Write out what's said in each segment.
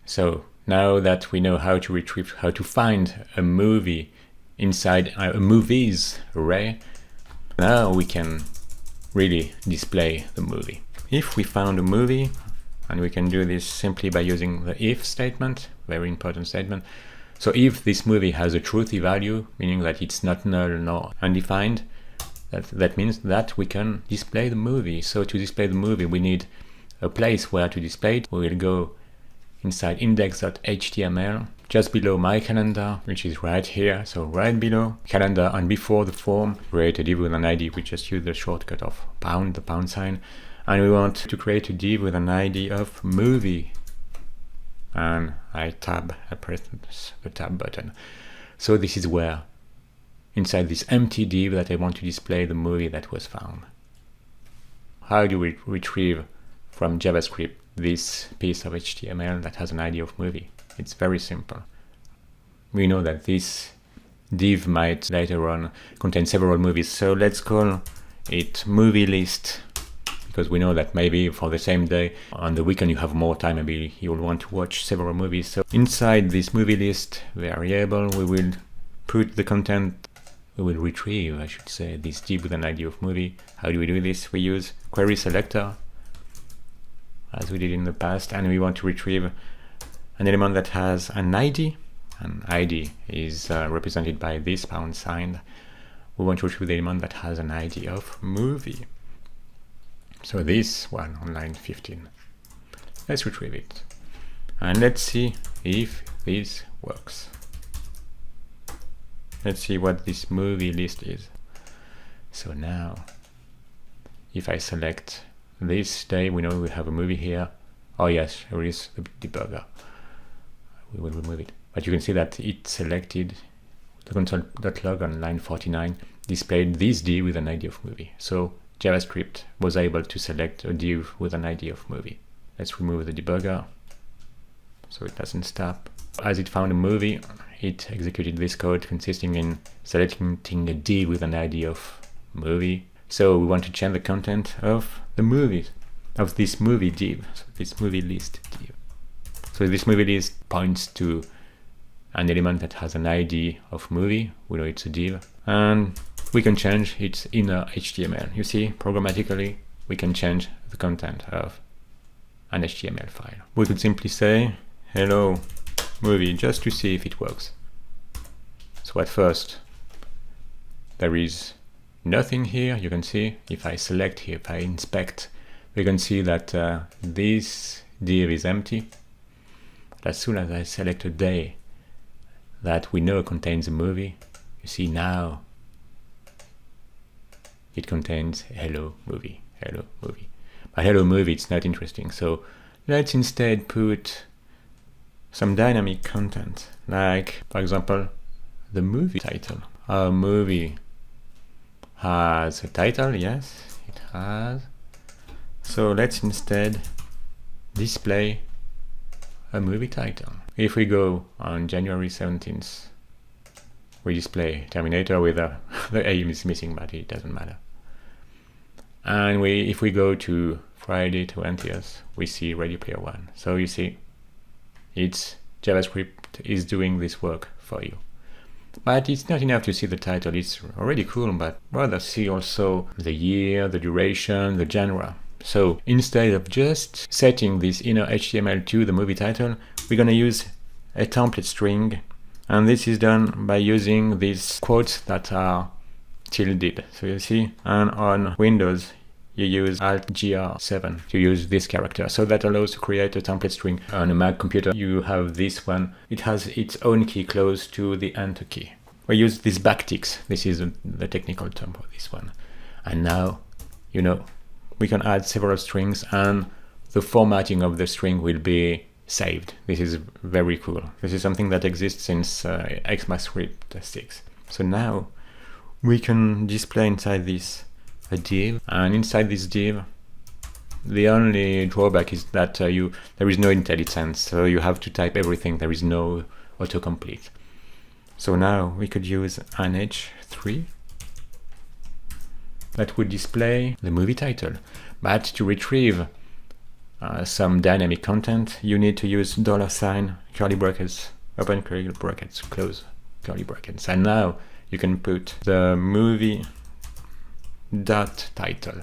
So now that we know how to retrieve, how to find a movie inside a movies array, now we can really display the movie. If we found a movie, and we can do this simply by using the if statement, very important statement. So if this movie has a truthy value, meaning that it's not null nor undefined, that means that we can display the movie. So to display the movie, we need a place where to display it. We will go inside index.html, just below my calendar, which is right here. So right below calendar and before the form, create a div with an ID. We just use the shortcut of pound, the pound sign. And we want to create a div with an ID of movie. And I press the tab button. So this is where, inside this empty div, that I want to display the movie that was found. How do we retrieve from JavaScript this piece of HTML that has an ID of movie? It's very simple. We know that this div might later on contain several movies, so let's call it movie list, because we know that maybe for the same day on the weekend you have more time, maybe you'll want to watch several movies. So inside this movie list variable, we will put the content, we will retrieve, I should say, this div with an ID of movie. How do we do this? We use querySelector, as we did in the past, and we want to retrieve an element that has an ID. An ID is represented by this pound sign. We want to retrieve the element that has an ID of movie. So this one on line 15. Let's retrieve it. And let's see if this works. Let's see what this movie list is. So now, if I select this day, we know we have a movie here. Oh yes, here is the debugger. We will remove it. But you can see that it selected the console.log on line 49, displayed this div with an ID of movie. So JavaScript was able to select a div with an ID of movie. Let's remove the debugger so it doesn't stop. As it found a movie, it executed this code consisting in selecting a div with an ID of movie. So we want to change the content of the movie, of this movie div, so this movie list div. So this movie list points to an element that has an ID of movie. We know it's a div, and we can change its inner HTML. You see, programmatically, we can change the content of an HTML file. We could simply say, hello movie, just to see if it works. So at first, there is nothing here. You can see, if I select here, if I inspect, we can see that this div is empty. But as soon as I select a day that we know contains a movie, you see now it contains hello movie, hello movie. But hello movie, it's not interesting. So let's instead put some dynamic content, like, for example, the movie title. Our movie has a title, yes, it has. So let's instead display a movie title. If we go on January 17th, we display Terminator with the A is missing, but it doesn't matter. And if we go to Friday 20th, we see Ready Player One. So you see, it's JavaScript is doing this work for you. But it's not enough to see the title, it's already cool, but rather see also the year, the duration, the genre. So instead of just setting this inner HTML to the movie title, we're going to use a template string, and this is done by using these quotes that are tilted. So you see, and on Windows you use Alt-GR7 to use this character. So that allows to create a template string. On a Mac computer you have this one. It has its own key close to the Enter key. We use these backticks. This is the technical term for this one. And now, you know, we can add several strings and the formatting of the string will be saved. This is very cool. This is something that exists since ECMAScript 6. So now we can display inside this a div, and inside this div the only drawback is that there is no IntelliSense, so you have to type everything. There is no autocomplete. So now we could use an H3 that would display the movie title, but to retrieve some dynamic content, you need to use $, curly brackets, open curly brackets, close curly brackets. And now you can put the movie dot title.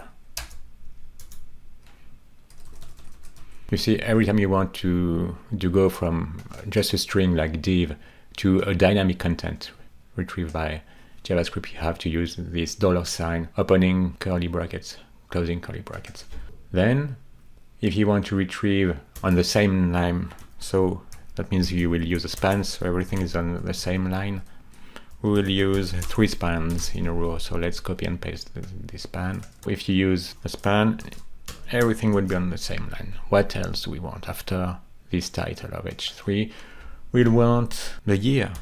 You see, every time you want to go from just a string like div to a dynamic content retrieved by JavaScript, you have to use this $, opening curly brackets, closing curly brackets. Then, if you want to retrieve on the same line, so that means you will use a span, so everything is on the same line. We will use 3 spans in a row, so let's copy and paste this span. If you use a span, everything will be on the same line. What else do we want after this title of H3? We'll want the year.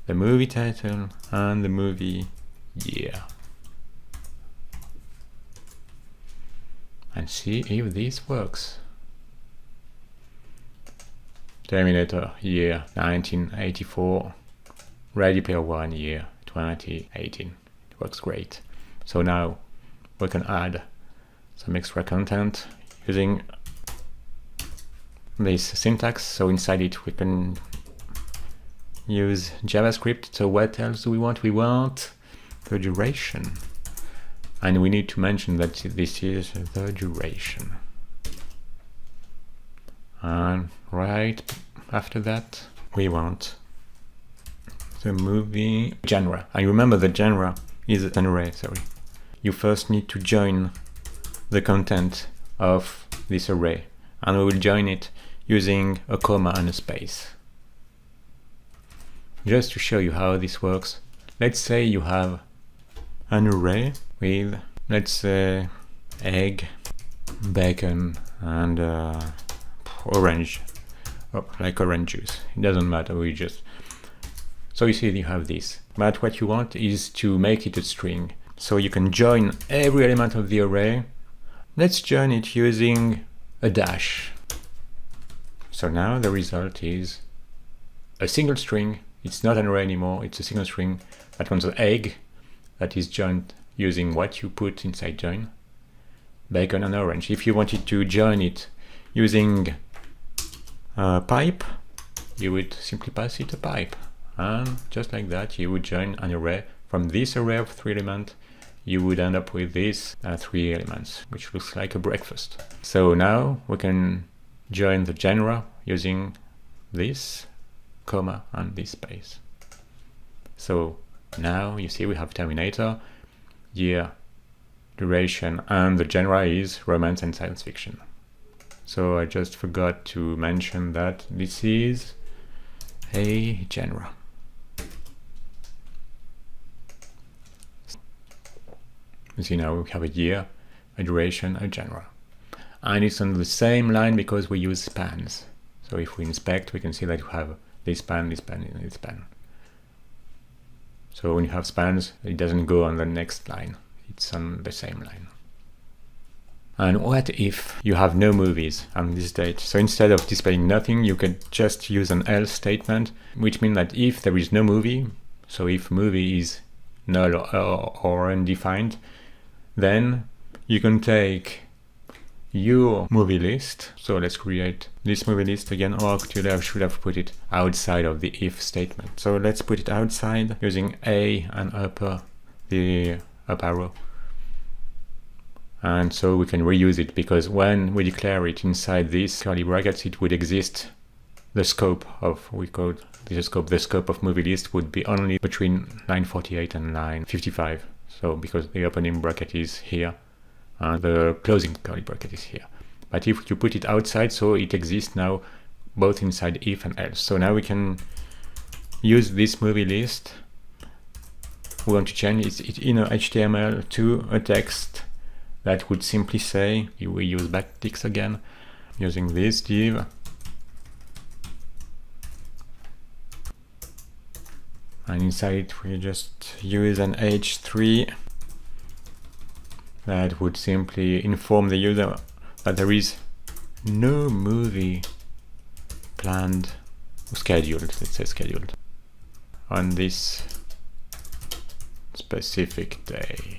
The movie title and the movie year. And see if this works. Terminator year 1984, Ready Player One year 2018. It works great. So now we can add some extra content using this syntax. So inside it we can use JavaScript. So what else do we want? We want the duration. And we need to mention that this is the duration. And right after that, we want the movie genre. And remember, the genre is an array, sorry. You first need to join the content of this array. And we will join it using a comma and a space. Just to show you how this works, let's say you have an array with, let's say, egg, bacon, and orange, like orange juice. It doesn't matter, we just... So you see you have this. But what you want is to make it a string. So you can join every element of the array. Let's join it using a dash. So now the result is a single string. It's not an array anymore, it's a single string that contains an egg that is joined using what you put inside join, bacon and orange. If you wanted to join it using a pipe, you would simply pass it a pipe. And just like that, you would join an array. From this array of 3 elements, you would end up with these 3 elements, which looks like a breakfast. So now we can join the genre using this, comma, and this space. So now you see we have Terminator, year, duration, and the genre is romance and science fiction. So I just forgot to mention that this is a genre. You see now we have a year, a duration, a genre. And it's on the same line because we use spans. So if we inspect, we can see that we have this span, this span, and this span. So when you have spans, it doesn't go on the next line. It's on the same line. And what if you have no movies on this date? So instead of displaying nothing, you can just use an else statement, which means that if there is no movie, so if movie is null or undefined, then you can take your movie list. So let's create this movie list again, or actually I should have put it outside of the if statement. So let's put it outside using A and the up arrow. And so we can reuse it, because when we declare it inside these curly brackets, it would exist. The scope of, we call the scope of movie list would be only between line 48 and line 55. So because the opening bracket is here and the closing curly bracket is here. But if you put it outside, so it exists now both inside if and else. So now we can use this movie list. We want to change it in HTML to a text that would simply say, we use backticks again, using this div. And inside we just use an h3 that would simply inform the user that there is no movie planned, scheduled, let's say scheduled, on this specific day.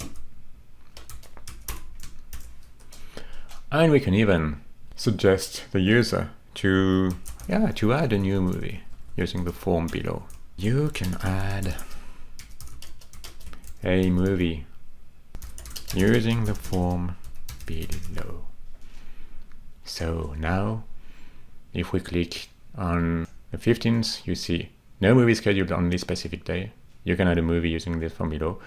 And we can even suggest the user to add a new movie using the form below. You can add a movie using the form below. So now, if we click on the 15th, you see no movie scheduled on this specific day. You can add a movie using this form below.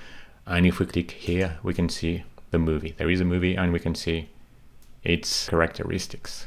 And if we click here, we can see the movie. There is a movie and we can see its characteristics.